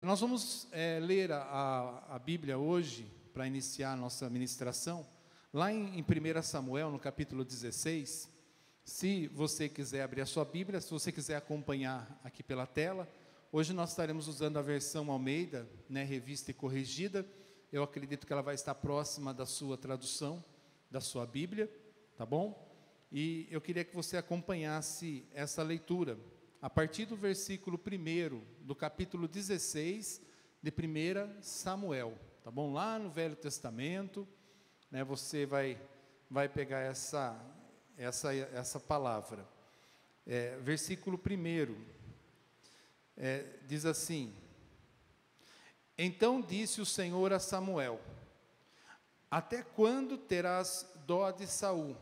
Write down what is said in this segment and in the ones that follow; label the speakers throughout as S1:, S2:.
S1: Nós vamos ler a Bíblia hoje, para iniciar a nossa ministração, lá em 1 Samuel, no capítulo 16. Se você quiser abrir a sua Bíblia, se você quiser acompanhar aqui pela tela, hoje nós estaremos usando a versão Almeida, revista e corrigida. Eu acredito que ela vai estar próxima da sua tradução, da sua Bíblia, tá bom? E eu queria que você acompanhasse essa leitura, a partir do versículo 1 do capítulo 16 de 1 Samuel, tá bom? Lá no Velho Testamento, você vai pegar essa palavra. Versículo 1, diz assim: Então disse o Senhor a Samuel: Até quando terás dó de Saul,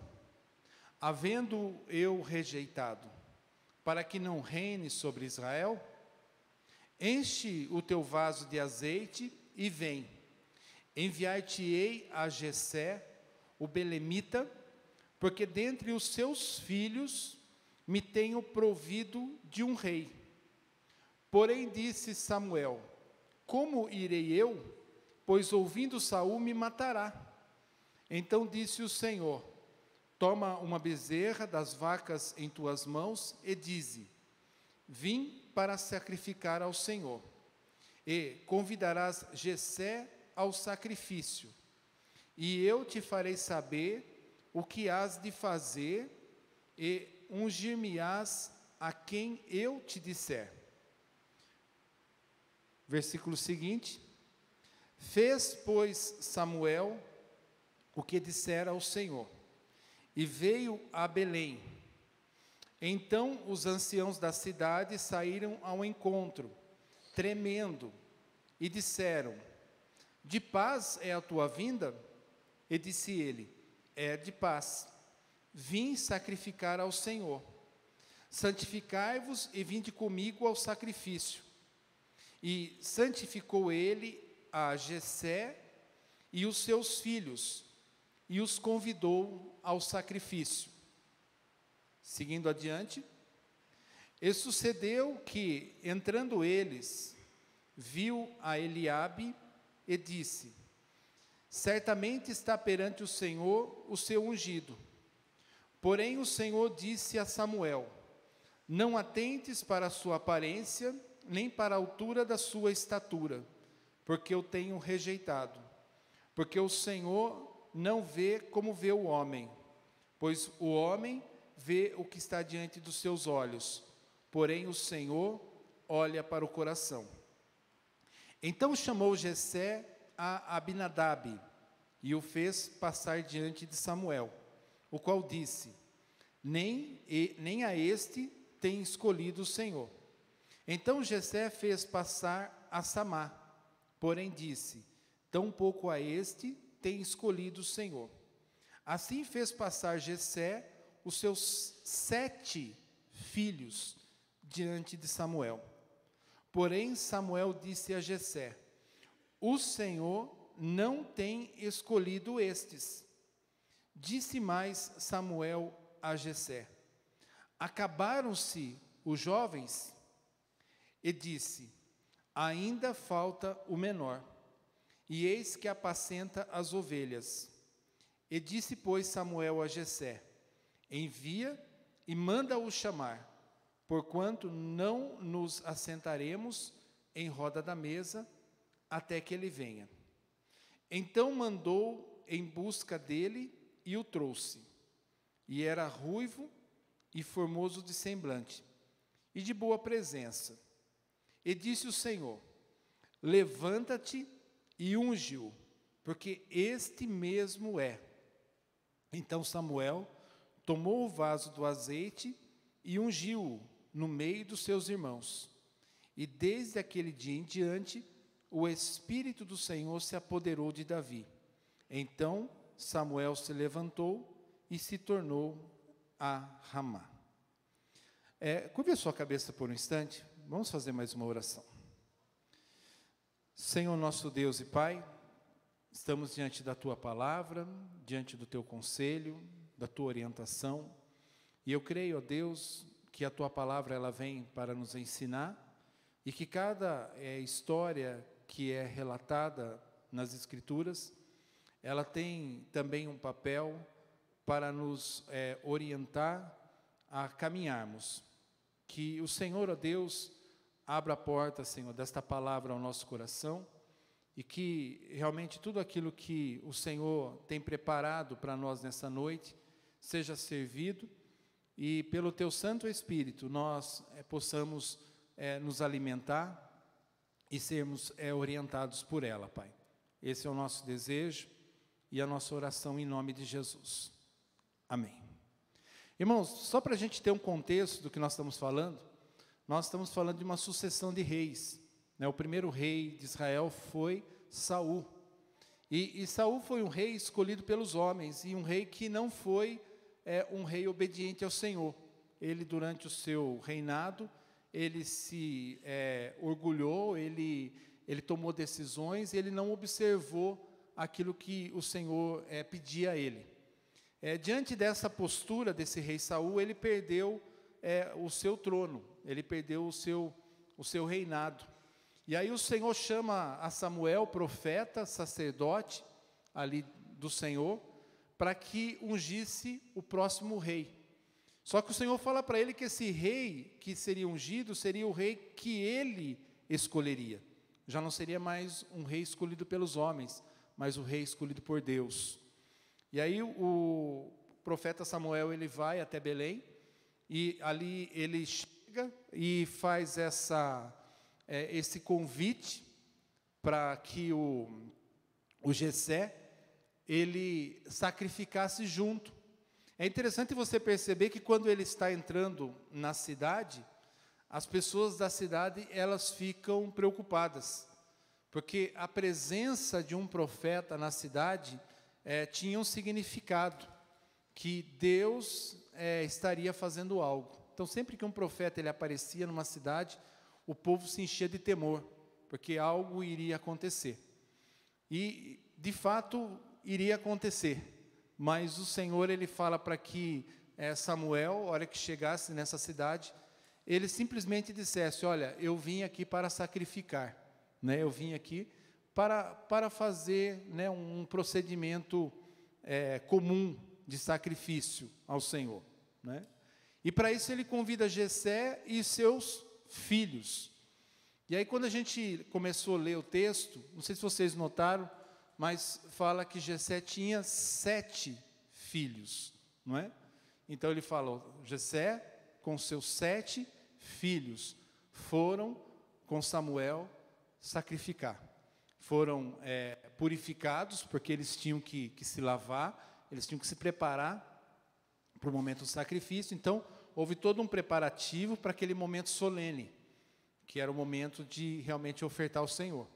S1: havendo eu rejeitado, para que não reine sobre Israel? Enche o teu vaso de azeite e vem. Enviar-te-ei a Jessé, o belemita, porque dentre os seus filhos me tenho provido de um rei. Porém disse Samuel: Como irei eu? Pois ouvindo Saul me matará. Então disse o Senhor: Toma uma bezerra das vacas em tuas mãos e dize: Vim para sacrificar ao Senhor. E convidarás Jessé ao sacrifício. E eu te farei saber o que hás de fazer, e ungir-me-ás a quem eu te disser. Versículo seguinte: Fez, pois, Samuel o que dissera ao Senhor, e veio a Belém. Então os anciãos da cidade saíram ao encontro, tremendo, e disseram: De paz é a tua vinda? E disse ele: É de paz. Vim sacrificar ao Senhor. Santificai-vos e vinde comigo ao sacrifício. E santificou ele a Jessé e os seus filhos, e os convidou ao sacrifício. Seguindo adiante, e sucedeu que, entrando eles, viu a Eliabe e disse: Certamente está perante o Senhor o seu ungido. Porém o Senhor disse a Samuel: Não atentes para a sua aparência, nem para a altura da sua estatura, porque eu tenho rejeitado. Porque o Senhor não vê como vê o homem, pois o homem vê o que está diante dos seus olhos, porém o Senhor olha para o coração. Então chamou Jessé a Abinadab e o fez passar diante de Samuel, o qual disse: Nem a este tem escolhido o Senhor. Então Jessé fez passar a Samá, porém disse: Tampouco a este tem escolhido o Senhor. Assim fez passar Jessé os seus 7 filhos diante de Samuel. Porém Samuel disse a Jessé: O Senhor não tem escolhido estes. Disse mais Samuel a Jessé: Acabaram-se os jovens? E disse: Ainda falta o menor, e eis que apacenta as ovelhas. E disse, pois, Samuel a Jessé: Envia e manda-o chamar, porquanto não nos assentaremos em roda da mesa até que ele venha. Então mandou em busca dele e o trouxe. E era ruivo e formoso de semblante, e de boa presença. E disse o Senhor: Levanta-te e unge-o, porque este mesmo é. Então Samuel tomou o vaso do azeite e ungiu-o no meio dos seus irmãos. E desde aquele dia em diante, o Espírito do Senhor se apoderou de Davi. Então Samuel se levantou e se tornou a Ramá. Curve a sua cabeça por um instante, vamos fazer mais uma oração. Senhor nosso Deus e Pai, estamos diante da Tua palavra, diante do Teu conselho, da Tua orientação, e eu creio, ó Deus, que a Tua palavra ela vem para nos ensinar, e que cada história que é relatada nas Escrituras, ela tem também um papel para nos orientar a caminharmos. Que o Senhor, ó Deus, abra a porta, Senhor, desta palavra ao nosso coração, e que realmente tudo aquilo que o Senhor tem preparado para nós nessa noite seja servido, e pelo Teu Santo Espírito nós possamos nos alimentar e sermos orientados por ela, Pai. Esse é o nosso desejo e a nossa oração em nome de Jesus. Amém. Irmãos, só para a gente ter um contexto do que nós estamos falando de uma sucessão de reis, né? O primeiro rei de Israel foi Saul. E Saul foi um rei escolhido pelos homens, e um rei que não foi um rei obediente ao Senhor. Ele, durante o seu reinado, ele se orgulhou, ele tomou decisões, e ele não observou aquilo que o Senhor pedia a ele. Diante dessa postura desse rei Saul, ele perdeu o seu trono, ele perdeu o seu reinado. E aí o Senhor chama a Samuel, profeta, sacerdote ali do Senhor, para que ungisse o próximo rei. Só que o Senhor fala para ele que esse rei que seria ungido seria o rei que ele escolheria. Já não seria mais um rei escolhido pelos homens, mas o rei escolhido por Deus. E aí o profeta Samuel, ele vai até Belém, e ali ele chega e faz esse convite para que o Jessé, ele sacrificasse junto. É interessante você perceber que quando ele está entrando na cidade, as pessoas da cidade, elas ficam preocupadas, porque a presença de um profeta na cidade tinha um significado, que Deus estaria fazendo algo. Então, sempre que um profeta ele aparecia numa cidade, o povo se enchia de temor, porque algo iria acontecer. E, de fato, iria acontecer. Mas o Senhor, ele fala para que Samuel, a hora que chegasse nessa cidade, ele simplesmente dissesse: olha, eu vim aqui para sacrificar, né? Eu vim aqui para fazer, né, um procedimento comum de sacrifício ao Senhor, né? E para isso ele convida Jessé e seus filhos. E aí, quando a gente começou a ler o texto, não sei se vocês notaram, mas fala que Jessé tinha 7 filhos, não é? Então ele falou: Jessé, com seus 7 filhos, foram com Samuel sacrificar. Foram purificados, porque eles tinham que se lavar, eles tinham que se preparar para o momento do sacrifício. Então, houve todo um preparativo para aquele momento solene, que era o momento de realmente ofertar ao Senhor.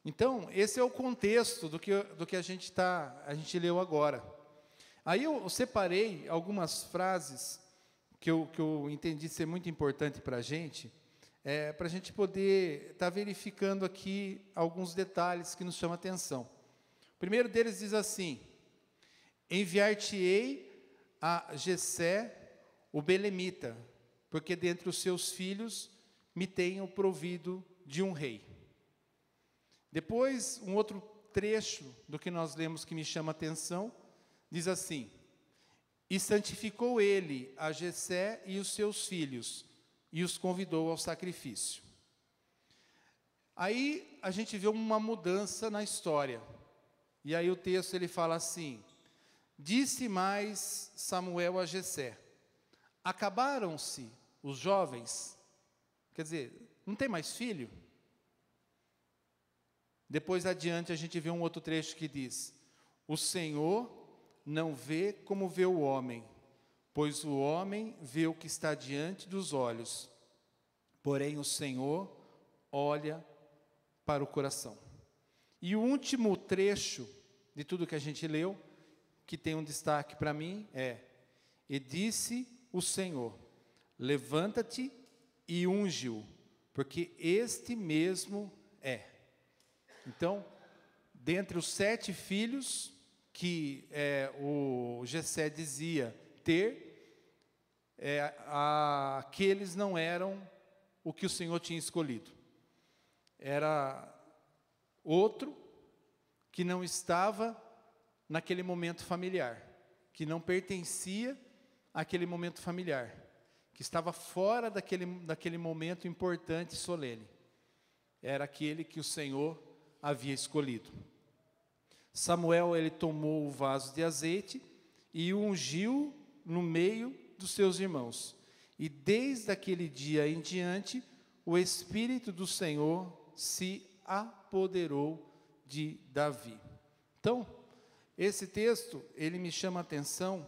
S1: Então, esse é o contexto do que a gente leu agora. Aí eu separei algumas frases que eu entendi ser muito importante para a gente gente poder estar verificando aqui alguns detalhes que nos chamam a atenção. O primeiro deles diz assim: enviar-te-ei a Jessé, o belemita, porque dentre os seus filhos me tenho provido de um rei. Depois, um outro trecho do que nós lemos que me chama a atenção, diz assim: e santificou ele a Jessé e os seus filhos, e os convidou ao sacrifício. Aí a gente vê uma mudança na história. E aí o texto ele fala assim: disse mais Samuel a Jessé: acabaram-se os jovens? Quer dizer, não tem mais filho? Depois adiante a gente vê um outro trecho que diz: o Senhor não vê como vê o homem, pois o homem vê o que está diante dos olhos, porém o Senhor olha para o coração. E o último trecho de tudo que a gente leu, que tem um destaque para mim, e disse o Senhor: levanta-te e unge-o, porque este mesmo é. Então, dentre os 7 filhos que o Jessé dizia ter, aqueles não eram o que o Senhor tinha escolhido. era outro que não estava naquele momento familiar, que não pertencia àquele momento familiar, que estava fora daquele momento importante e solene. Era aquele que o Senhor havia escolhido. Samuel, ele tomou o vaso de azeite e o ungiu no meio dos seus irmãos. E desde aquele dia em diante, o Espírito do Senhor se apoderou de Davi. Então, esse texto, ele me chama a atenção,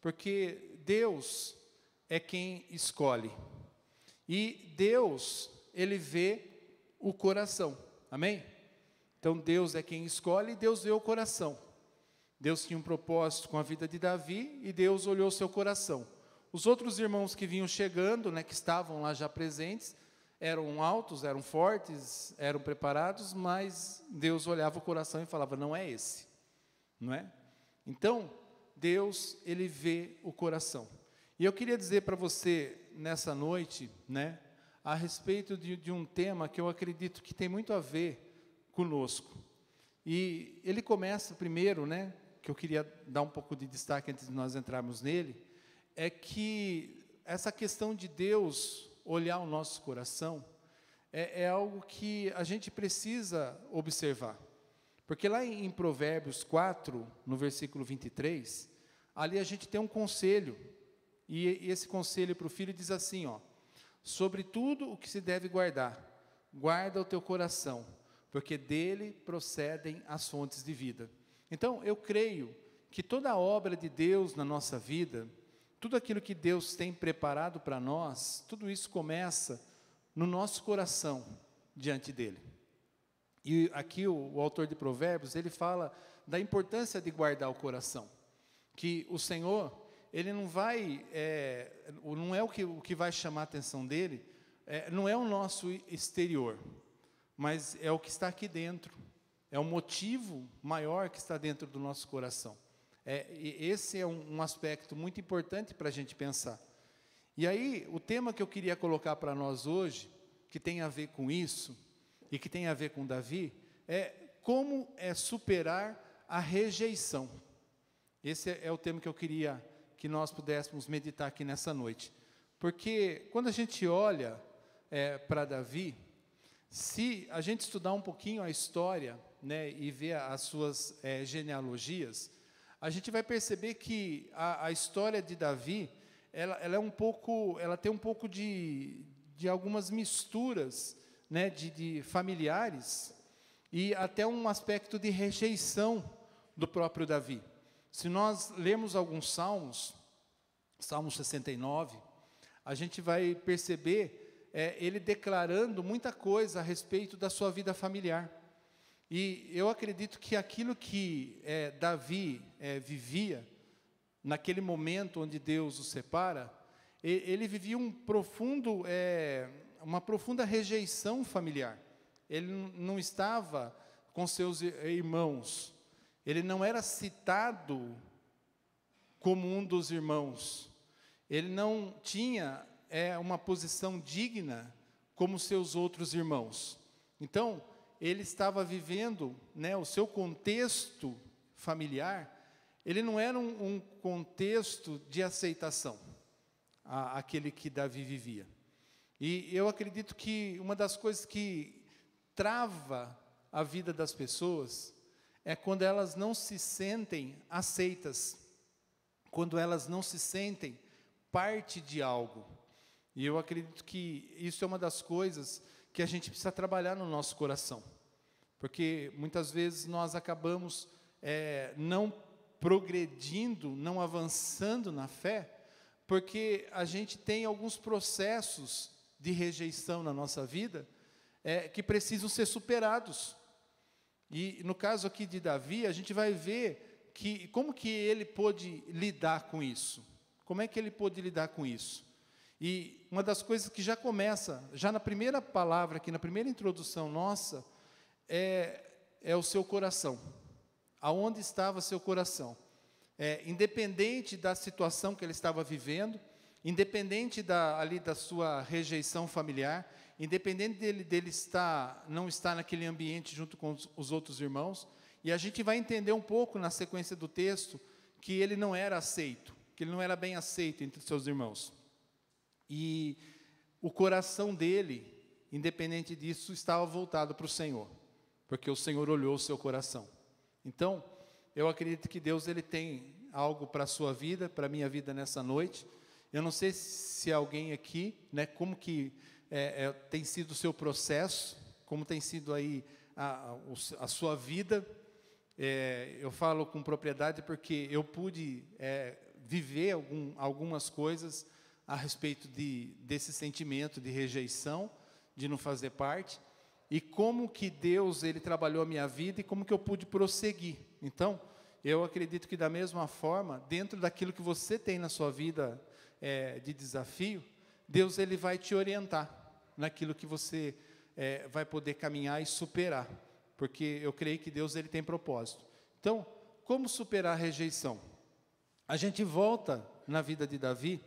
S1: porque Deus é quem escolhe. E Deus, ele vê o coração. Amém? Então, Deus é quem escolhe e Deus vê o coração. Deus tinha um propósito com a vida de Davi e Deus olhou o seu coração. Os outros irmãos que vinham chegando, que estavam lá já presentes, eram altos, eram fortes, eram preparados, mas Deus olhava o coração e falava, não é esse, não é? Então, Deus, ele vê o coração. E eu queria dizer para você, nessa noite, a respeito de um tema que eu acredito que tem muito a ver conosco. E ele começa primeiro, que eu queria dar um pouco de destaque antes de nós entrarmos nele, é que essa questão de Deus olhar o nosso coração é algo que a gente precisa observar. Porque lá em Provérbios 4, no versículo 23, ali a gente tem um conselho, e esse conselho para o filho diz assim, sobre tudo o que se deve guardar, guarda o teu coração, porque dele procedem as fontes de vida. Então, eu creio que toda a obra de Deus na nossa vida, tudo aquilo que Deus tem preparado para nós, tudo isso começa no nosso coração diante dele. E aqui o autor de Provérbios, ele fala da importância de guardar o coração, que o Senhor, ele não vai, não é o que vai chamar a atenção dele, não é o nosso exterior, mas é o que está aqui dentro, é o motivo maior que está dentro do nosso coração. Esse é um aspecto muito importante para a gente pensar. E aí, o tema que eu queria colocar para nós hoje, que tem a ver com isso, e que tem a ver com Davi, é como superar a rejeição. Esse é o tema que eu queria que nós pudéssemos meditar aqui nessa noite. Porque quando a gente olha para Davi, se a gente estudar um pouquinho a história, e ver as suas genealogias, a gente vai perceber que a história de Davi, ela tem um pouco de algumas misturas, de familiares, e até um aspecto de rejeição do próprio Davi. Se nós lermos alguns salmos, Salmo 69, a gente vai perceber ele declarando muita coisa a respeito da sua vida familiar. E eu acredito que aquilo que Davi vivia, naquele momento onde Deus o separa, ele vivia uma profunda rejeição familiar. Ele não estava com seus irmãos, ele não era citado como um dos irmãos, ele não tinha uma posição digna como seus outros irmãos. Então, ele estava vivendo, o seu contexto familiar, ele não era um contexto de aceitação, aquele que Davi vivia. E eu acredito que uma das coisas que trava a vida das pessoas é quando elas não se sentem aceitas, quando elas não se sentem parte de algo. E eu acredito que isso é uma das coisas que a gente precisa trabalhar no nosso coração, porque muitas vezes nós acabamos não progredindo, não avançando na fé, porque a gente tem alguns processos de rejeição na nossa vida que precisam ser superados. E no caso aqui de Davi, a gente vai ver como que ele pôde lidar com isso. Como é que ele pôde lidar com isso? E uma das coisas que já começa, já na primeira palavra, aqui na primeira introdução nossa, é o seu coração. Aonde estava seu coração? Independente da situação que ele estava vivendo, independente da sua rejeição familiar, independente dele não estar naquele ambiente junto com os outros irmãos, e a gente vai entender um pouco na sequência do texto que ele não era aceito, que ele não era bem aceito entre seus irmãos. E o coração dele, independente disso, estava voltado para o Senhor, porque o Senhor olhou o seu coração. Então, eu acredito que Deus ele tem algo para a sua vida, para a minha vida nessa noite. Eu não sei se alguém aqui, né, como que tem sido o seu processo, como tem sido aí a sua vida. Eu falo com propriedade porque eu pude viver algumas coisas a respeito desse sentimento de rejeição, de não fazer parte, e como que Deus ele trabalhou a minha vida e como que eu pude prosseguir. Então, eu acredito que da mesma forma, dentro daquilo que você tem na sua vida de desafio, Deus ele vai te orientar naquilo que você vai poder caminhar e superar, porque eu creio que Deus ele tem propósito. Então, como superar a rejeição? A gente volta na vida de Davi,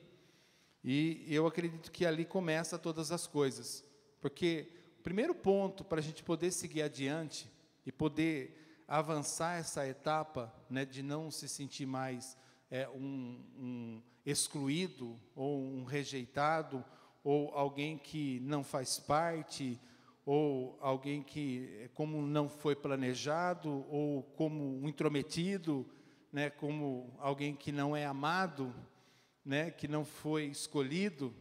S1: e eu acredito que ali começa todas as coisas, porque o primeiro ponto para a gente poder seguir adiante e poder avançar essa etapa, né, de não se sentir mais um excluído, ou um rejeitado, ou alguém que não faz parte, ou alguém que como não foi planejado, ou como um intrometido, né, como alguém que não é amado, né, que não foi escolhido.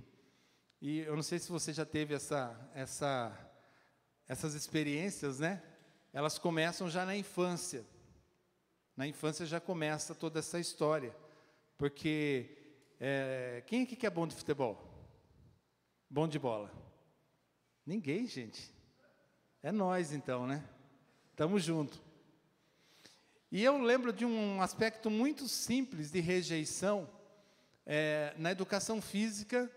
S1: E eu não sei se você já teve essas experiências, né? Elas começam já na infância. Na infância já começa toda essa história. Porque quem aqui que é bom de futebol? Bom de bola? Ninguém, gente. É nós então, né? Estamos juntos. E eu lembro de um aspecto muito simples de rejeição na educação física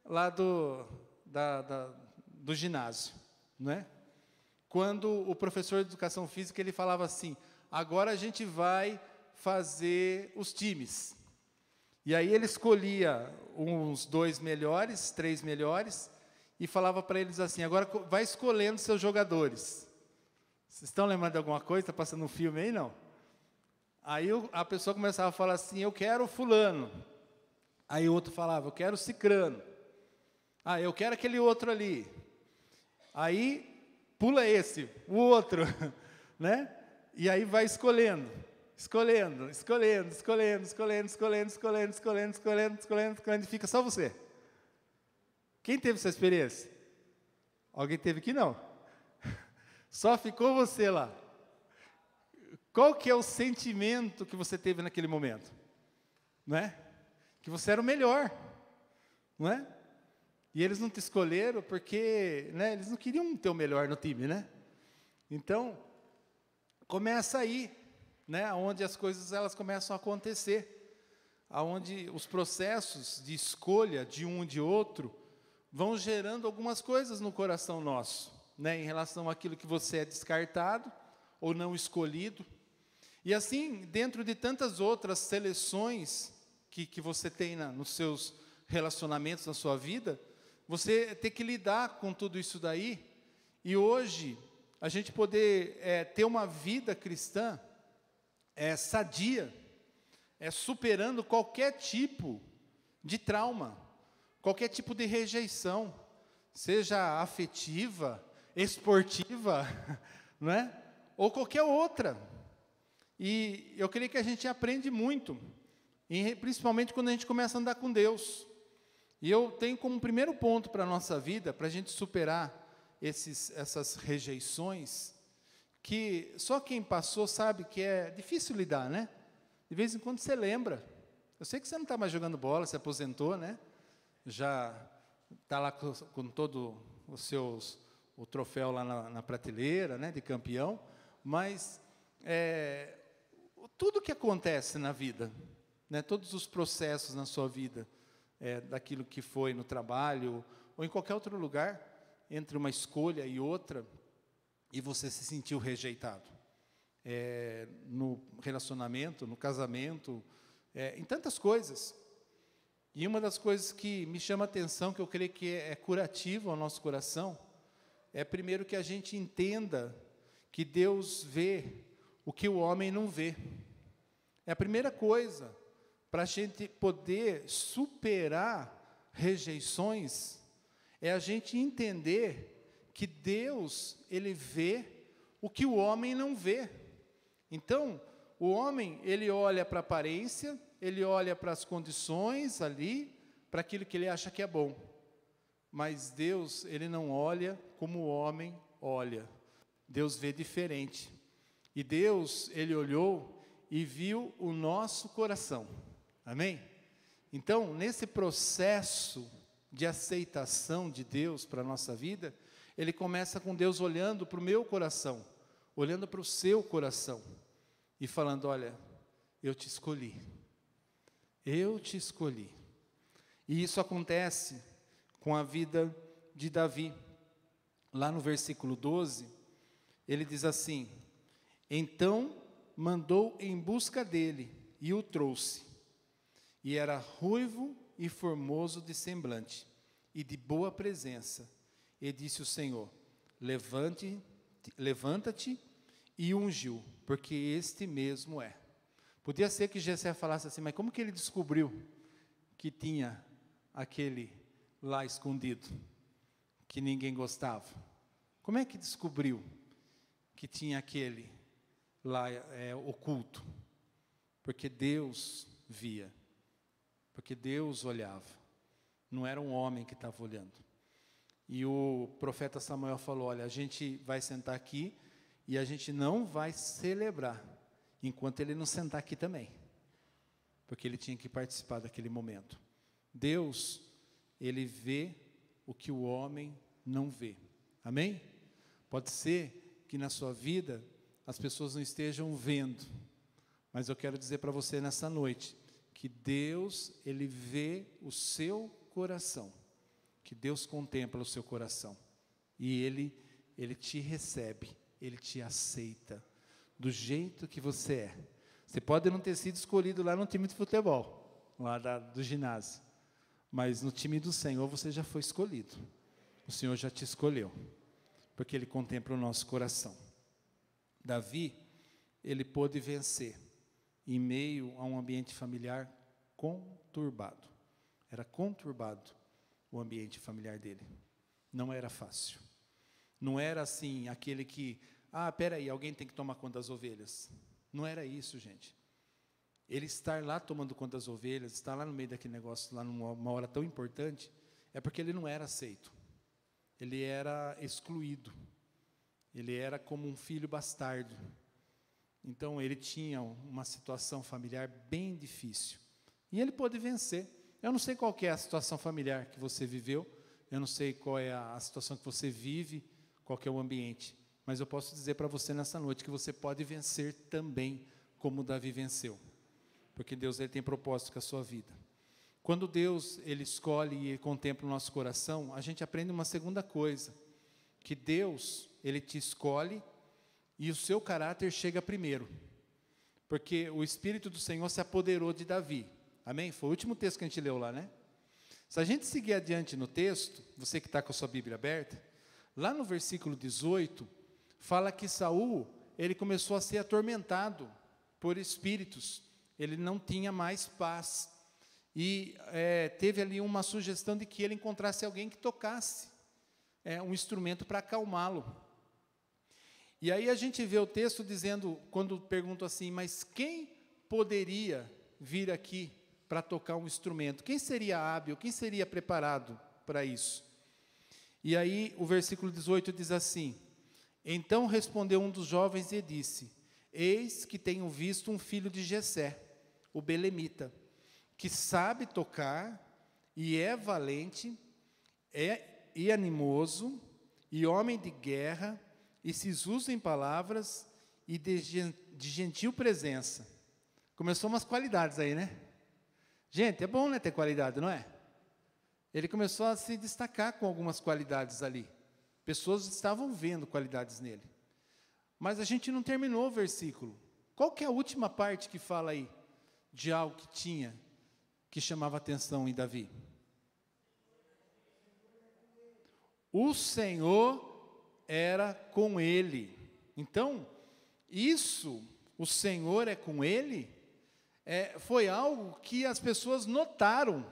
S1: lá do ginásio, né? Quando o professor de educação física ele falava assim: agora a gente vai fazer os times. E aí ele escolhia uns 2 melhores, 3 melhores, e falava para eles assim: agora vai escolhendo seus jogadores. Vocês estão lembrando de alguma coisa? Está passando um filme aí, não? Aí a pessoa começava a falar assim: eu quero fulano. Aí o outro falava: eu quero cicrano. Ah, eu quero aquele outro ali. Aí pula esse, o outro, né? E aí vai escolhendo, e fica só você. Quem teve essa experiência? Alguém teve que não? Só ficou você lá. Qual que é o sentimento que você teve naquele momento? Não é? Que você era o melhor, não é? E eles não te escolheram porque, né, eles não queriam ter o melhor no time, né? Então, começa aí, né, onde as coisas elas começam a acontecer, aonde os processos de escolha de um e de outro vão gerando algumas coisas no coração nosso, né, em relação àquilo que você é descartado ou não escolhido. E assim, dentro de tantas outras seleções que você tem nos seus relacionamentos, na sua vida, você tem que lidar com tudo isso daí. E hoje, a gente poder ter uma vida cristã sadia, superando qualquer tipo de trauma, qualquer tipo de rejeição, seja afetiva, esportiva, não é? Ou qualquer outra. E eu creio que a gente aprende muito, principalmente quando a gente começa a andar com Deus. E eu tenho como primeiro ponto para a nossa vida, para a gente superar essas rejeições, que só quem passou sabe que é difícil lidar, né? De vez em quando você lembra. Eu sei que você não está mais jogando bola, se aposentou, né? Já está lá com todo o troféu lá na prateleira, né? De campeão. Mas tudo que acontece na vida, né? Todos os processos na sua vida, daquilo que foi no trabalho ou em qualquer outro lugar, entre uma escolha e outra, e você se sentiu rejeitado, no relacionamento, no casamento, em tantas coisas. E uma das coisas que me chama a atenção, que eu creio que é curativo ao nosso coração, é primeiro que a gente entenda que Deus vê o que o homem não vê. É a primeira coisa, para a gente poder superar rejeições, é a gente entender que Deus, Ele vê o que o homem não vê. Então, o homem, ele olha para a aparência, ele olha para as condições ali, para aquilo que ele acha que é bom. Mas Deus, Ele não olha como o homem olha. Deus vê diferente. E Deus, Ele olhou e viu o nosso coração. Amém? Então, nesse processo de aceitação de Deus para a nossa vida, ele começa com Deus olhando para o meu coração, olhando para o seu coração, e falando: olha, eu te escolhi. Eu te escolhi. E isso acontece com a vida de Davi. Lá no versículo 12, ele diz assim: então mandou em busca dele e o trouxe. E era ruivo e formoso de semblante, e de boa presença. E disse o Senhor: levanta-te e ungiu, porque este mesmo é. Podia ser que Jessé falasse assim: mas como que ele descobriu que tinha aquele lá escondido, que ninguém gostava? Como é que descobriu que tinha aquele lá oculto? Porque Deus via, porque Deus olhava, não era um homem que estava olhando. E o profeta Samuel falou: olha, a gente vai sentar aqui e a gente não vai celebrar enquanto ele não sentar aqui também, porque ele tinha que participar daquele momento. Deus, Ele vê o que o homem não vê. Amém? Pode ser que na sua vida as pessoas não estejam vendo, mas eu quero dizer para você nessa noite que Deus, Ele vê o seu coração, que Deus contempla o seu coração, e Ele te recebe, Ele te aceita do jeito que você é. Você pode não ter sido escolhido lá no time de futebol, lá do ginásio, mas no time do Senhor você já foi escolhido. O Senhor já te escolheu, porque Ele contempla o nosso coração. Davi, ele pôde vencer em meio a um ambiente familiar conturbado. Era conturbado o ambiente familiar dele. Não era fácil. Não era assim, aquele que, peraí, alguém tem que tomar conta das ovelhas. Não era isso, gente. Ele estar lá tomando conta das ovelhas, estar lá no meio daquele negócio, lá numa hora tão importante, é porque ele não era aceito. Ele era excluído. Ele era como um filho bastardo. Então, ele tinha uma situação familiar bem difícil. E ele pôde vencer. Eu não sei qual que é a situação familiar que você viveu, eu não sei qual é a situação que você vive, qual que é o ambiente, mas eu posso dizer para você nessa noite que você pode vencer também, como Davi venceu. Porque Deus, Ele tem propósito com a sua vida. Quando Deus, Ele escolhe e Ele contempla o nosso coração, a gente aprende uma segunda coisa, que Deus, Ele te escolhe e o seu caráter chega primeiro, porque o Espírito do Senhor se apoderou de Davi. Amém? Foi o último texto que a gente leu lá, né? Se a gente seguir adiante no texto, você que está com a sua Bíblia aberta, lá no versículo 18, fala que Saul, ele começou a ser atormentado por espíritos, ele não tinha mais paz, e teve ali uma sugestão de que ele encontrasse alguém que tocasse um instrumento para acalmá-lo. E aí a gente vê o texto dizendo, quando perguntam assim, mas quem poderia vir aqui para tocar um instrumento? Quem seria hábil? Quem seria preparado para isso? E aí o versículo 18 diz assim: então respondeu um dos jovens e disse: eis que tenho visto um filho de Jessé, o belemita, que sabe tocar e é valente, e animoso, e homem de guerra, e se usa em palavras e de gentil presença. Começou umas qualidades aí, né? Gente, é bom, né, ter qualidade, não é? Ele começou a se destacar com algumas qualidades ali. Pessoas estavam vendo qualidades nele. Mas a gente não terminou o versículo. Qual que é a última parte que fala aí de algo que tinha, que chamava atenção em Davi? O Senhor era com ele. Então, isso, o Senhor é com ele, foi algo que as pessoas notaram,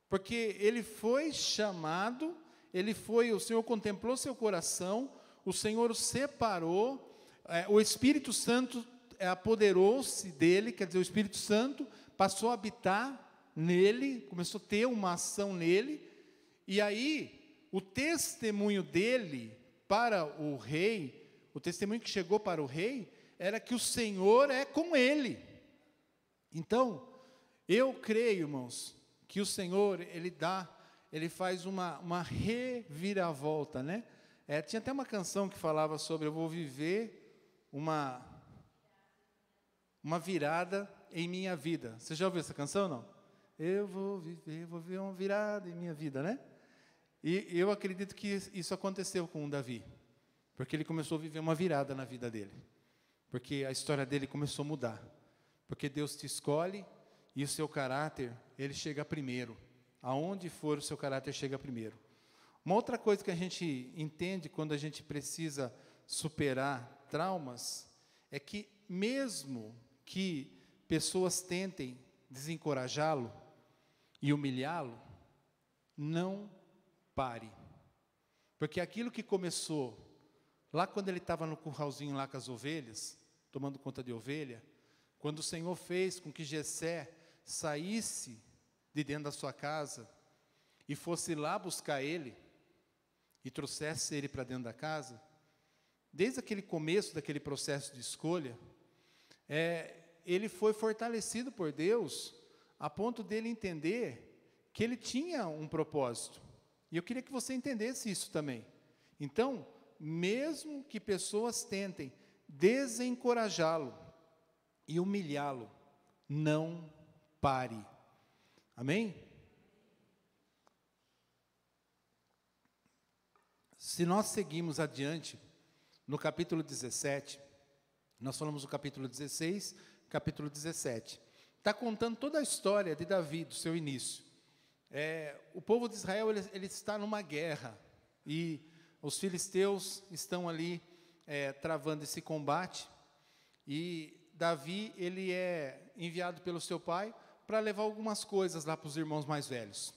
S1: porque ele foi chamado, o Senhor contemplou seu coração, o Senhor o separou, o Espírito Santo apoderou-se dele, quer dizer, o Espírito Santo passou a habitar nele, começou a ter uma ação nele, e aí o testemunho dele para o rei, o testemunho que chegou para o rei, era que o Senhor é com ele. Então, eu creio, irmãos, que o Senhor, ele faz uma reviravolta, né? Tinha até uma canção que falava sobre, eu vou viver uma virada em minha vida. Você já ouviu essa canção, não? Eu vou viver uma virada em minha vida, né? E eu acredito que isso aconteceu com o Davi, porque ele começou a viver uma virada na vida dele, porque a história dele começou a mudar, porque Deus te escolhe e o seu caráter, ele chega primeiro. Aonde for, o seu caráter chega primeiro. Uma outra coisa que a gente entende quando a gente precisa superar traumas, é que mesmo que pessoas tentem desencorajá-lo e humilhá-lo, não pare. Porque aquilo que começou lá quando ele estava no curralzinho lá com as ovelhas, tomando conta de ovelha, quando o Senhor fez com que Jessé saísse de dentro da sua casa e fosse lá buscar ele e trouxesse ele para dentro da casa, desde aquele começo daquele processo de escolha, ele foi fortalecido por Deus a ponto dele entender que ele tinha um propósito. E eu queria que você entendesse isso também. Então, mesmo que pessoas tentem desencorajá-lo e humilhá-lo, não pare. Amém? Se nós seguimos adiante, no capítulo 17, nós falamos do capítulo 16, capítulo 17. Está contando toda a história de Davi, do seu início. O povo de Israel, ele está numa guerra, e os filisteus estão ali travando esse combate, e Davi, ele é enviado pelo seu pai para levar algumas coisas lá para os irmãos mais velhos.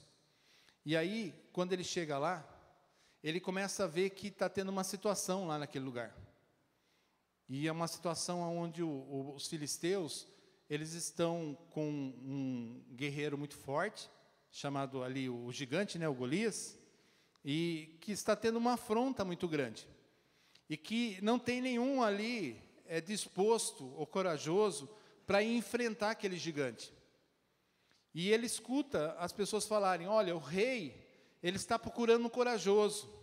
S1: E aí, quando ele chega lá, ele começa a ver que está tendo uma situação lá naquele lugar. E é uma situação onde os filisteus, eles estão com um guerreiro muito forte, chamado ali o gigante, né, o Golias, e que está tendo uma afronta muito grande. E que não tem nenhum ali disposto ou corajoso para enfrentar aquele gigante. E ele escuta as pessoas falarem, olha, o rei, ele está procurando um corajoso,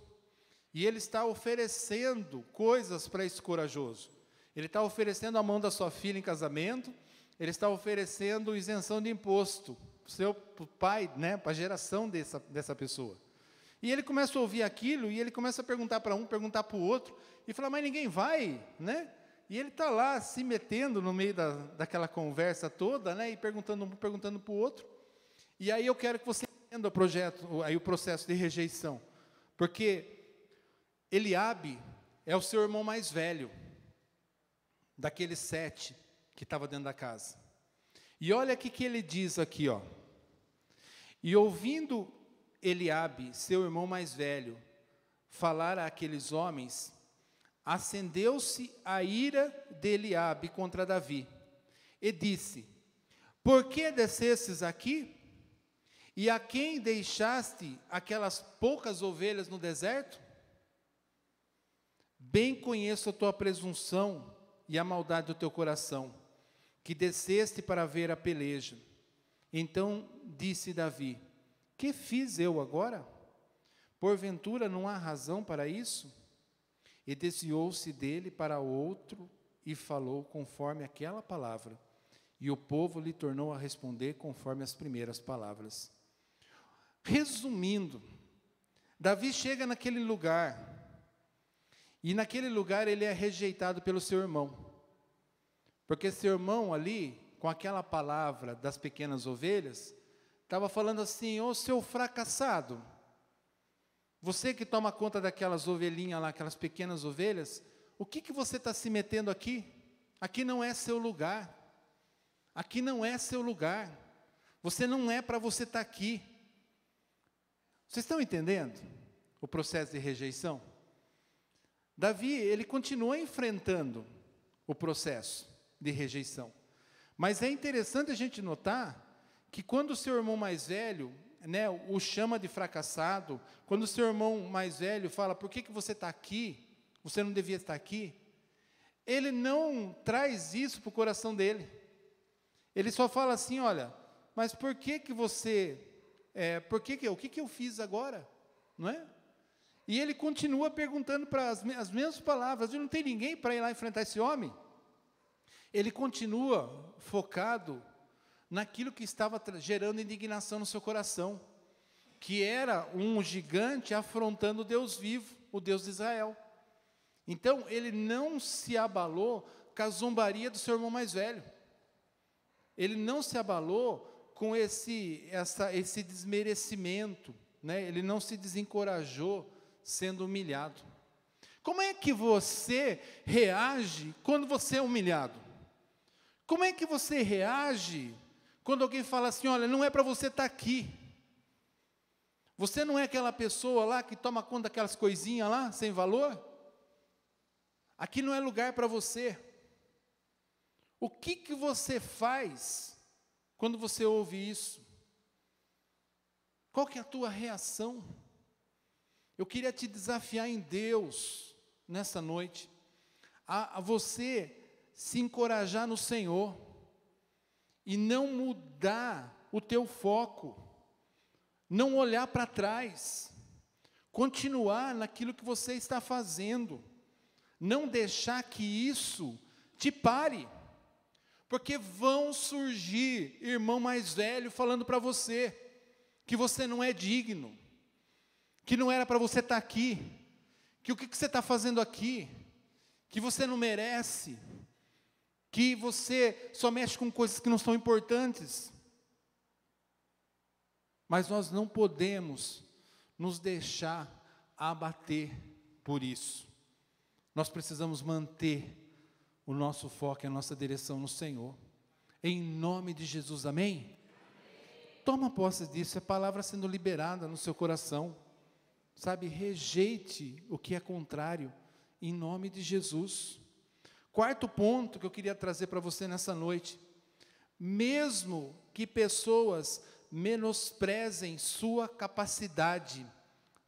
S1: e ele está oferecendo coisas para esse corajoso. Ele está oferecendo a mão da sua filha em casamento, ele está oferecendo isenção de imposto, para o pai, né, para a geração dessa pessoa. E ele começa a ouvir aquilo, e ele começa a perguntar para um, perguntar para o outro, e falar, mas ninguém vai, né? E ele está lá se metendo no meio daquela conversa toda, né, e perguntando um, perguntando para o outro. E aí eu quero que você entenda o processo de rejeição, porque Eliabe é o seu irmão mais velho, daqueles 7 que estava dentro da casa. E olha o que ele diz aqui, ó. E ouvindo Eliabe, seu irmão mais velho, falar àqueles homens, acendeu-se a ira de Eliabe contra Davi, e disse, por que descestes aqui? E a quem deixaste aquelas poucas ovelhas no deserto? Bem conheço a tua presunção e a maldade do teu coração, que desceste para ver a peleja. Então disse Davi, que fiz eu agora? Porventura não há razão para isso? E desviou-se dele para outro e falou conforme aquela palavra. E o povo lhe tornou a responder conforme as primeiras palavras. Resumindo, Davi chega naquele lugar, e naquele lugar ele é rejeitado pelo seu irmão. Porque seu irmão ali, com aquela palavra das pequenas ovelhas, estava falando assim, ô seu fracassado, Você que toma conta daquelas ovelhinhas lá, aquelas pequenas ovelhas, o que você está se metendo aqui? Aqui não é seu lugar. Aqui não é seu lugar. Você não é para você estar aqui. Vocês estão entendendo o processo de rejeição? Davi, ele continua enfrentando o processo de rejeição. Mas é interessante a gente notar que quando o seu irmão mais velho, né, o chama de fracassado, quando o seu irmão mais velho fala, por que você está aqui? Você não devia estar aqui. Ele não traz isso para o coração dele. Ele só fala assim, olha, mas por que você, o que eu fiz agora? Não é? E ele continua perguntando para as mesmas palavras, não tem ninguém para ir lá enfrentar esse homem? Ele continua focado naquilo que estava gerando indignação no seu coração, que era um gigante afrontando o Deus vivo, o Deus de Israel. Então, ele não se abalou com a zombaria do seu irmão mais velho. Ele não se abalou com esse desmerecimento, né? Ele não se desencorajou sendo humilhado. Como é que você reage quando você é humilhado? Como é que você reage quando alguém fala assim, olha, não é para você estar aqui? Você não é aquela pessoa lá que toma conta daquelas coisinhas lá, sem valor? Aqui não é lugar para você. O que você faz quando você ouve isso? Qual que é a tua reação? Eu queria te desafiar em Deus, nessa noite, a você se encorajar no Senhor, e não mudar o teu foco, não olhar para trás, continuar naquilo que você está fazendo, não deixar que isso te pare, porque vão surgir irmão mais velho falando para você, que você não é digno, que não era para você estar aqui, que o que você está fazendo aqui, que você não merece, que você só mexe com coisas que não são importantes. Mas nós não podemos nos deixar abater por isso. Nós precisamos manter o nosso foco e a nossa direção no Senhor. Em nome de Jesus, amém? Toma posse disso, é palavra sendo liberada no seu coração. Sabe, rejeite o que é contrário, em nome de Jesus. Quarto ponto que eu queria trazer para você nessa noite. Mesmo que pessoas menosprezem sua capacidade,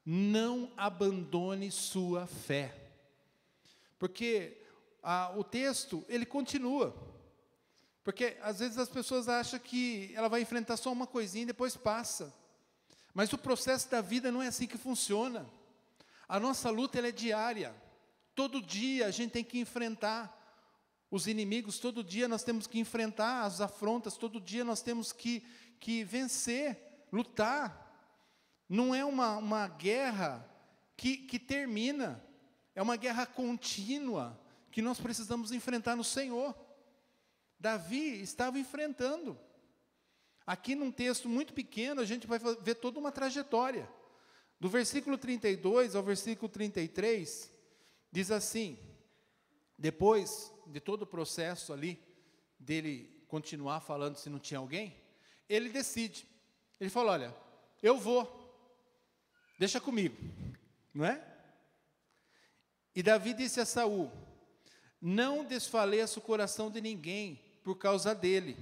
S1: não abandone sua fé. Porque o texto, ele continua. Porque às vezes as pessoas acham que ela vai enfrentar só uma coisinha e depois passa. Mas o processo da vida não é assim que funciona. A nossa luta, ela é diária. Todo dia a gente tem que enfrentar os inimigos, todo dia nós temos que enfrentar as afrontas, todo dia nós temos que vencer, lutar. Não é uma guerra que termina, é uma guerra contínua, que nós precisamos enfrentar no Senhor. Davi estava enfrentando. Aqui num texto muito pequeno, a gente vai ver toda uma trajetória. Do versículo 32 ao versículo 33, diz assim, depois de todo o processo ali, dele continuar falando se não tinha alguém, ele decide. Ele fala, olha, eu vou, deixa comigo, não é? E Davi disse a Saul, não desfaleça o coração de ninguém por causa dele.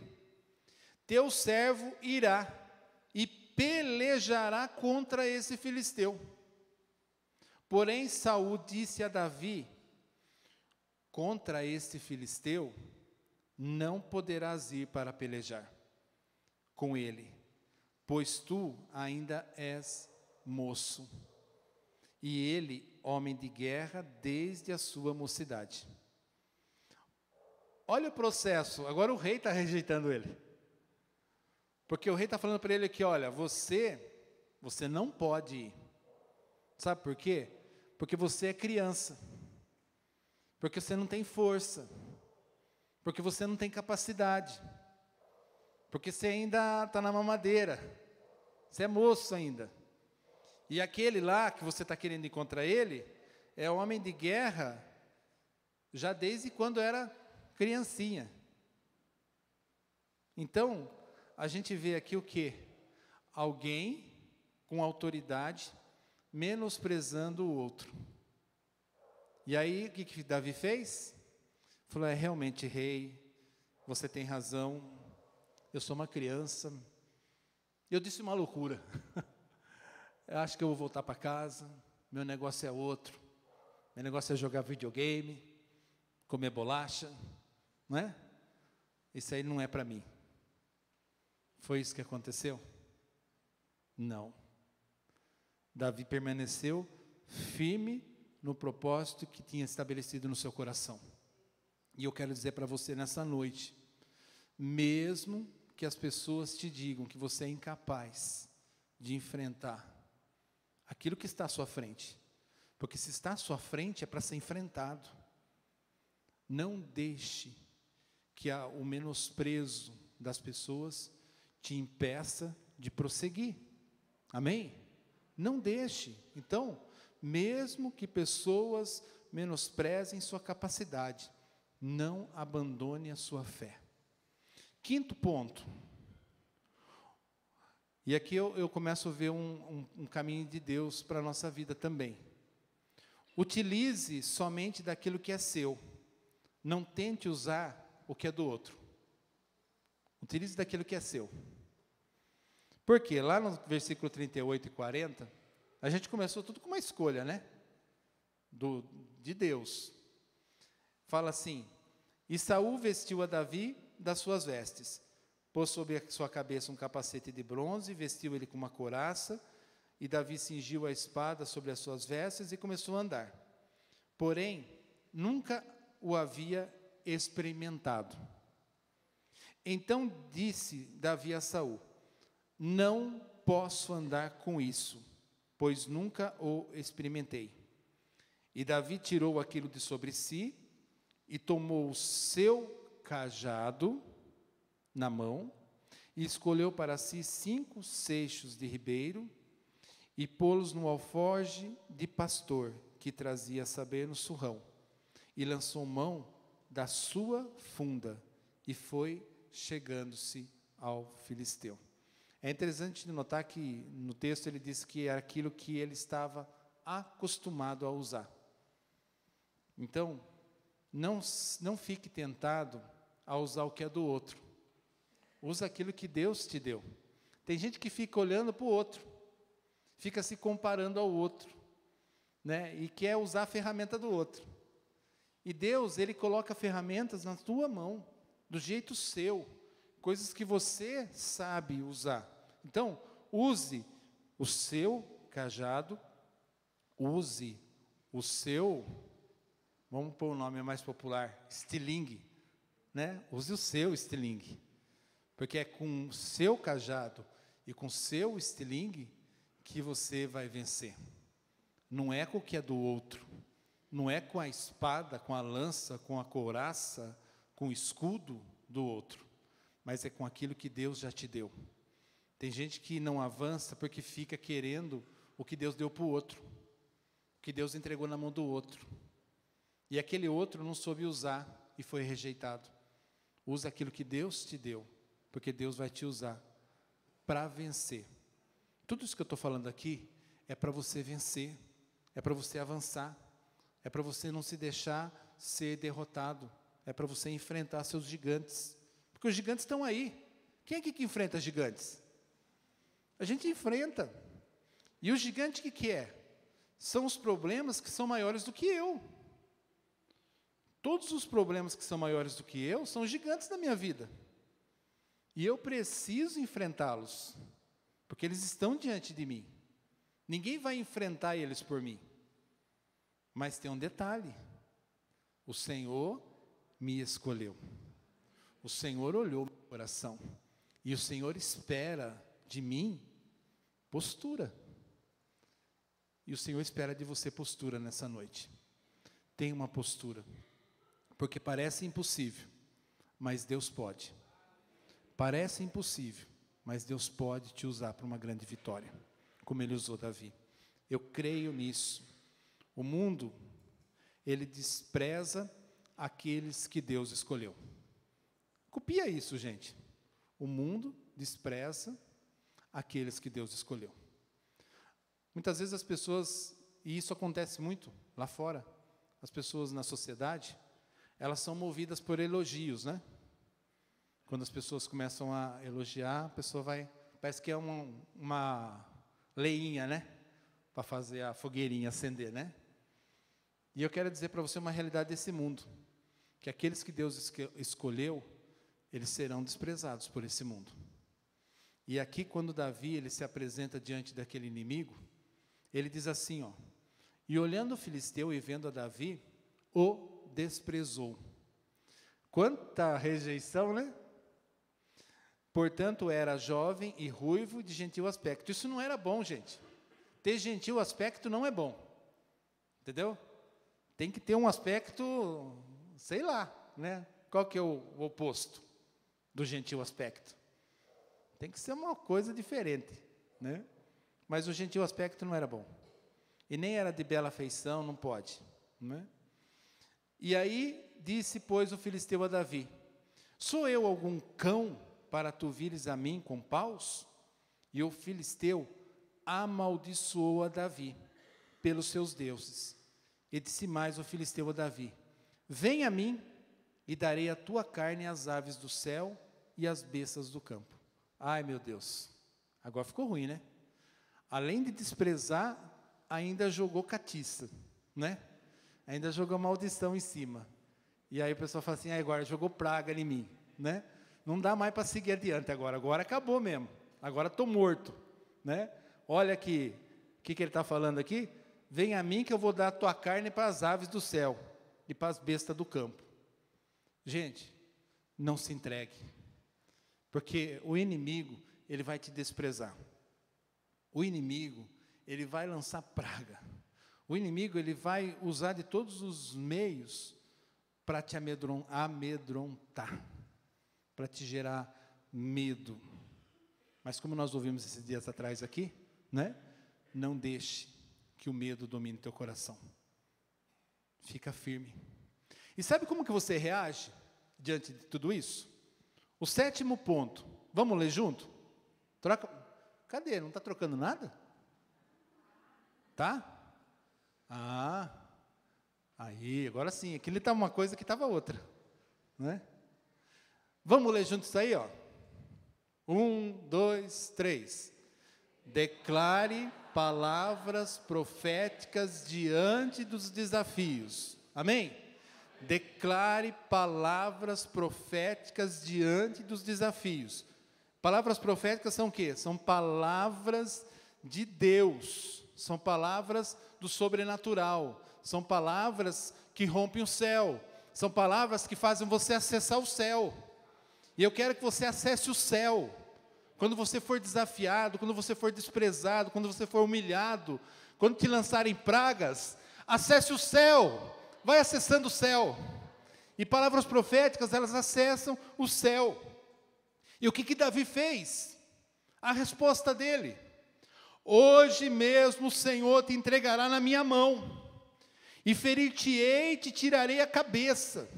S1: Teu servo irá e pelejará contra esse filisteu. Porém, Saul disse a Davi, contra este filisteu, não poderás ir para pelejar com ele, pois tu ainda és moço, e ele, homem de guerra, desde a sua mocidade. Olha o processo, agora o rei está rejeitando ele. Porque o rei está falando para ele aqui, olha, você não pode ir. Sabe por quê? Porque você é criança. Porque você não tem força. Porque você não tem capacidade. Porque você ainda está na mamadeira. Você é moço ainda. E aquele lá que você está querendo encontrar ele, é homem de guerra, já desde quando era criancinha. Então, a gente vê aqui o quê? Alguém com autoridade, menosprezando o outro. E aí, o que Davi fez? Falou, realmente, rei, você tem razão, eu sou uma criança, eu disse uma loucura, eu acho que eu vou voltar para casa, meu negócio é outro, meu negócio é jogar videogame, comer bolacha, não é? Isso aí não é para mim. Foi isso que aconteceu? Não. Davi permaneceu firme no propósito que tinha estabelecido no seu coração. E eu quero dizer para você nessa noite, mesmo que as pessoas te digam que você é incapaz de enfrentar aquilo que está à sua frente, porque se está à sua frente é para ser enfrentado. Não deixe que o menosprezo das pessoas te impeça de prosseguir. Amém? Não deixe. Então, mesmo que pessoas menosprezem sua capacidade, não abandone a sua fé. Quinto ponto. E aqui eu começo a ver um caminho de Deus para a nossa vida também. Utilize somente daquilo que é seu. Não tente usar o que é do outro. Utilize daquilo que é seu. Porque lá no versículo 38 e 40, a gente começou tudo com uma escolha, né? De Deus. Fala assim, e Saul vestiu a Davi das suas vestes, pôs sobre a sua cabeça um capacete de bronze, vestiu ele com uma couraça, e Davi cingiu a espada sobre as suas vestes e começou a andar. Porém, nunca o havia experimentado. Então disse Davi a Saul, não posso andar com isso, pois nunca o experimentei. E Davi tirou aquilo de sobre si, e tomou o seu cajado na mão, e escolheu para si 5 seixos de ribeiro, e pô-los no alforje de pastor, que trazia a saber no surrão, e lançou mão da sua funda, e foi chegando-se ao filisteu. É interessante notar que no texto ele diz que era aquilo que ele estava acostumado a usar. Então, não fique tentado a usar o que é do outro. Usa aquilo que Deus te deu. Tem gente que fica olhando para o outro, fica se comparando ao outro, né? E quer usar a ferramenta do outro. E Deus, Ele coloca ferramentas na tua mão, do jeito seu, coisas que você sabe usar. Então, use o seu cajado, use o seu, vamos pôr o nome mais popular, estilingue, né? Use o seu estilingue, porque é com o seu cajado e com o seu estilingue que você vai vencer. Não é com o que é do outro, não é com a espada, com a lança, com a couraça, com o escudo do outro, mas é com aquilo que Deus já te deu. Tem gente que não avança porque fica querendo o que Deus deu para o outro, o que Deus entregou na mão do outro. E aquele outro não soube usar e foi rejeitado. Usa aquilo que Deus te deu, porque Deus vai te usar para vencer. Tudo isso que eu estou falando aqui é para você vencer, é para você avançar, é para você não se deixar ser derrotado, é para você enfrentar seus gigantes, porque os gigantes estão aí. Quem é que enfrenta gigantes? A gente enfrenta. E o gigante que é? São os problemas que são maiores do que eu. Todos os problemas que são maiores do que eu são gigantes da minha vida. E eu preciso enfrentá-los, porque eles estão diante de mim. Ninguém vai enfrentar eles por mim. Mas tem um detalhe: o Senhor me escolheu. O Senhor olhou meu coração. E o Senhor espera de mim postura. E o Senhor espera de você postura nessa noite. Tenha uma postura. Porque parece impossível, mas Deus pode. Parece impossível, mas Deus pode te usar para uma grande vitória, como Ele usou Davi. Eu creio nisso. O mundo, ele despreza aqueles que Deus escolheu. Copia isso, gente. O mundo despreza aqueles que Deus escolheu. Muitas vezes as pessoas, e isso acontece muito lá fora, as pessoas na sociedade, elas são movidas por elogios, né? Quando as pessoas começam a elogiar, a pessoa vai, parece que é uma leinha, né? Para fazer a fogueirinha acender, né? E eu quero dizer para você uma realidade desse mundo, que aqueles que Deus escolheu, eles serão desprezados por esse mundo. E aqui, quando Davi ele se apresenta diante daquele inimigo, ele diz assim, ó, e olhando o filisteu e vendo a Davi, o desprezou. Quanta rejeição, né? Portanto, era jovem e ruivo, de gentil aspecto. Isso não era bom, gente. Ter gentil aspecto não é bom. Entendeu? Tem que ter um aspecto, sei lá, né? Qual que é o oposto do gentil aspecto? Tem que ser uma coisa diferente, né? Mas o gentil aspecto não era bom. E nem era de bela feição, não pode, né? E aí disse, pois, o filisteu a Davi, sou eu algum cão para tu vires a mim com paus? E o filisteu amaldiçoou a Davi pelos seus deuses. E disse mais o filisteu a Davi, vem a mim e darei a tua carne às aves do céu e às bestas do campo. Ai, meu Deus, agora ficou ruim, né? Além de desprezar, ainda jogou catiça, né? Ainda jogou maldição em cima. E aí o pessoal fala assim, agora jogou praga em mim, né? Não dá mais para seguir adiante agora acabou mesmo, agora estou morto, né? Olha aqui, o que ele está falando aqui? Vem a mim que eu vou dar a tua carne para as aves do céu e para as bestas do campo. Gente, não se entregue, porque o inimigo, ele vai te desprezar. O inimigo, ele vai lançar praga. O inimigo, ele vai usar de todos os meios para te amedrontar, para te gerar medo. Mas como nós ouvimos esses dias atrás aqui, né? Não deixe que o medo domine teu coração. Fica firme. E sabe como que você reage diante de tudo isso? O 7º ponto. Vamos ler junto? Troca. Cadê? Não está trocando nada? Tá? Ah. Aí, agora sim. Aqui estava uma coisa, aqui estava outra. Né? Vamos ler junto isso aí, ó. 1, 2, 3. Declare palavras proféticas diante dos desafios. Amém? Declare palavras proféticas diante dos desafios. Palavras proféticas são o quê? São palavras de Deus. São palavras do sobrenatural. São palavras que rompem o céu. São palavras que fazem você acessar o céu. E eu quero que você acesse o céu. Quando você for desafiado, quando você for desprezado, quando você for humilhado, quando te lançarem pragas, acesse o céu, vai acessando o céu. E palavras proféticas, elas acessam o céu. E o que Davi fez? A resposta dele: hoje mesmo o Senhor te entregará na minha mão, e ferir-te-ei e te tirarei a cabeça.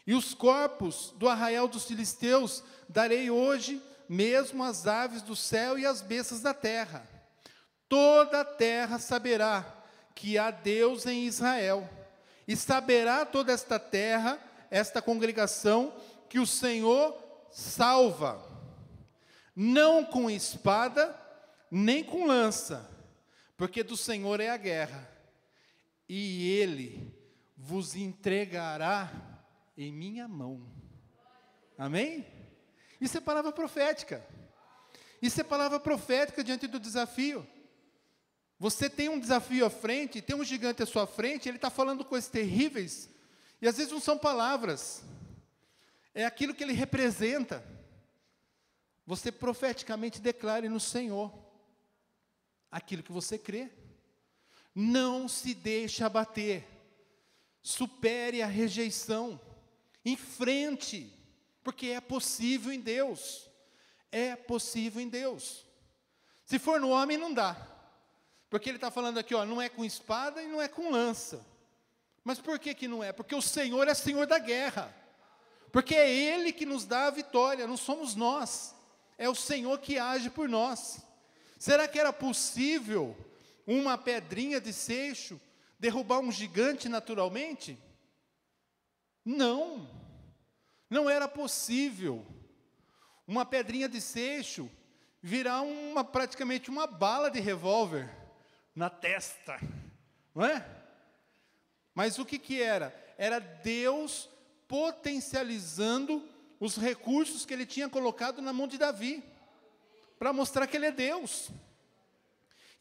S1: E os corpos do arraial dos filisteus darei hoje mesmo às aves do céu e às bestas da terra. Toda a terra saberá que há Deus em Israel, e saberá toda esta terra, esta congregação, que o Senhor salva, não com espada, nem com lança, porque do Senhor é a guerra, e Ele vos entregará em minha mão. Amém? Isso é palavra profética. Isso é palavra profética diante do desafio. Você tem um desafio à frente, tem um gigante à sua frente, ele está falando coisas terríveis, e às vezes não são palavras, é aquilo que ele representa. Você profeticamente declare no Senhor aquilo que você crê. Não se deixe abater. Supere a rejeição. Enfrente. Porque é possível em Deus. É possível em Deus. Se for no homem, não dá. Porque ele está falando aqui, ó, não é com espada e não é com lança. Mas por que que não é? Porque o Senhor é Senhor da guerra. Porque é Ele que nos dá a vitória, não somos nós. É o Senhor que age por nós. Será que era possível uma pedrinha de seixo derrubar um gigante naturalmente? Não. Não era possível uma pedrinha de seixo virar praticamente uma bala de revólver na testa, não é? Mas o que que era? Era Deus potencializando os recursos que Ele tinha colocado na mão de Davi, para mostrar que Ele é Deus.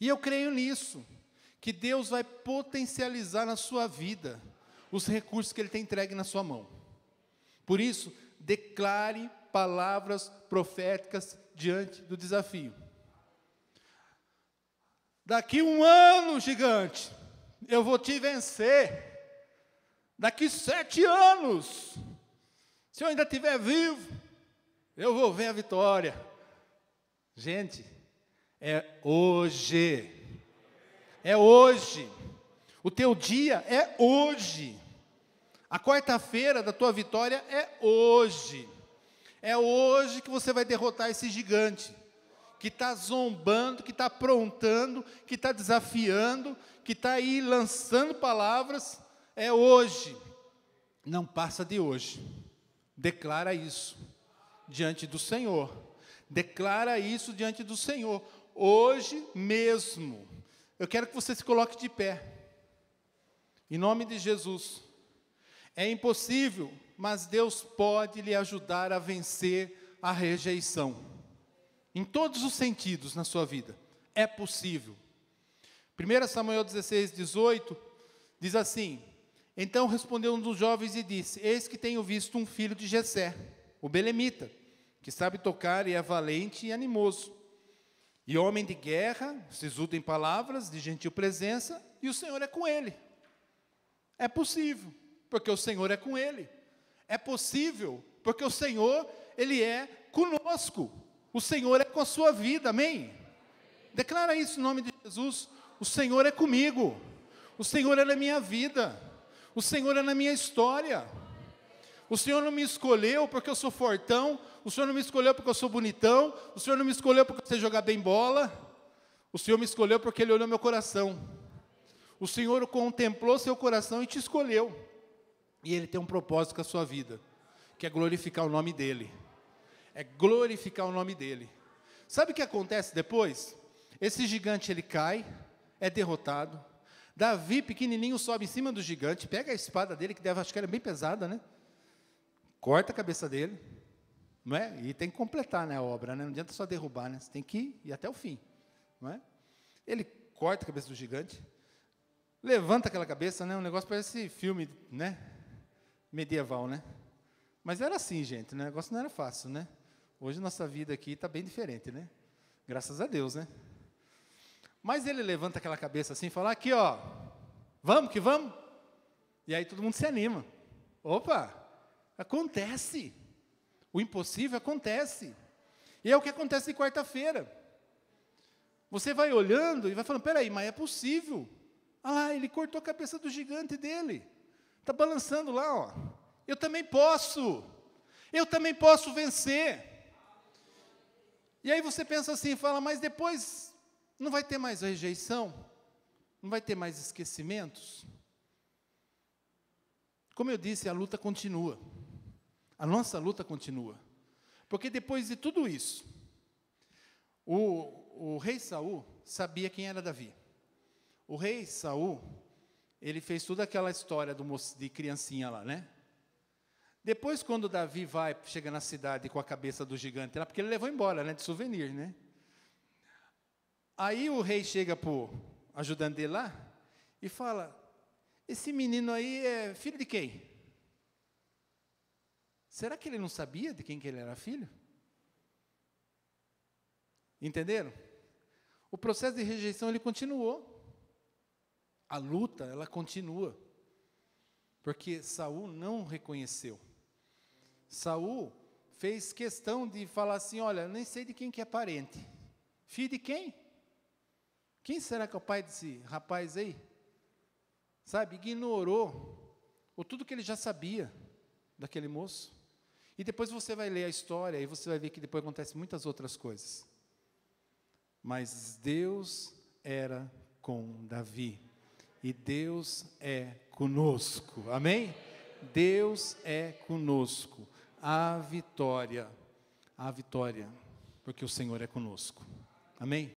S1: E eu creio nisso, que Deus vai potencializar na sua vida os recursos que Ele tem entregue na sua mão. Por isso, declare palavras proféticas diante do desafio. Daqui 1 ano, gigante, eu vou te vencer. Daqui 7 anos, se eu ainda estiver vivo, eu vou ver a vitória. Gente, é hoje. É hoje. O teu dia é hoje. A quarta-feira da tua vitória é hoje. É hoje que você vai derrotar esse gigante, que está zombando, que está aprontando, que está desafiando, que está aí lançando palavras. É hoje. Não passa de hoje. Declara isso diante do Senhor. Declara isso diante do Senhor. Hoje mesmo. Eu quero que você se coloque de pé. Em nome de Jesus. É impossível, mas Deus pode lhe ajudar a vencer a rejeição. Em todos os sentidos na sua vida. É possível. 1 Samuel 16:18 diz assim: então respondeu um dos jovens e disse: eis que tenho visto um filho de Jessé, o belemita, que sabe tocar e é valente e animoso. E homem de guerra, sisudo em palavras, de gentil presença, e o Senhor é com ele. É possível, porque o Senhor é com ele. É possível, porque o Senhor, Ele é conosco. O Senhor é com a sua vida, amém? Declara isso em nome de Jesus. O Senhor é comigo. O Senhor é na minha vida. O Senhor é na minha história. O Senhor não me escolheu porque eu sou fortão. O Senhor não me escolheu porque eu sou bonitão. O Senhor não me escolheu porque eu sei jogar bem bola. O Senhor me escolheu porque Ele olhou meu coração. O Senhor contemplou seu coração e te escolheu. E Ele tem um propósito com a sua vida, que é glorificar o nome dEle. É glorificar o nome dEle. Sabe o que acontece depois? Esse gigante, ele cai, é derrotado. Davi, pequenininho, sobe em cima do gigante, pega a espada dele, que deve, acho que era bem pesada, né? Corta a cabeça dele, não é? E tem que completar, né, a obra, né? Não adianta só derrubar, né? Você tem que ir até o fim, não é? Ele corta a cabeça do gigante, levanta aquela cabeça, né? Um negócio parece filme, né? Medieval, né? Mas era assim, gente, né? O negócio não era fácil, né? Hoje nossa vida aqui está bem diferente, né? Graças a Deus, né? Mas ele levanta aquela cabeça assim e fala: aqui, ó, vamos que vamos. E aí todo mundo se anima. Opa, acontece. O impossível acontece. E é o que acontece de quarta-feira. Você vai olhando e vai falando: peraí, mas é possível. Ah lá, ele cortou a cabeça do gigante dele. Está balançando lá, ó. Eu também posso. Eu também posso vencer. E aí você pensa assim, fala: mas depois não vai ter mais rejeição? Não vai ter mais esquecimentos? Como eu disse, a luta continua. A nossa luta continua. Porque depois de tudo isso, o rei Saul sabia quem era Davi. O rei Saul, ele fez toda aquela história do moço, de criancinha lá, né? Depois, quando Davi chega na cidade com a cabeça do gigante lá, porque ele levou embora, né, de souvenir, né? Aí o rei chega para o ajudante dele lá e fala: esse menino aí é filho de quem? Será que ele não sabia de quem que ele era filho? Entenderam? O processo de rejeição, ele continuou. A luta, ela continua. Porque Saul não reconheceu. Saul fez questão de falar assim: olha, nem sei de quem que é parente. Filho de quem? Quem será que é o pai desse rapaz aí? Sabe, ignorou tudo que ele já sabia daquele moço. E depois você vai ler a história e você vai ver que depois acontecem muitas outras coisas. Mas Deus era com Davi. E Deus é conosco. Amém? Deus é conosco. A vitória, porque o Senhor é conosco. Amém?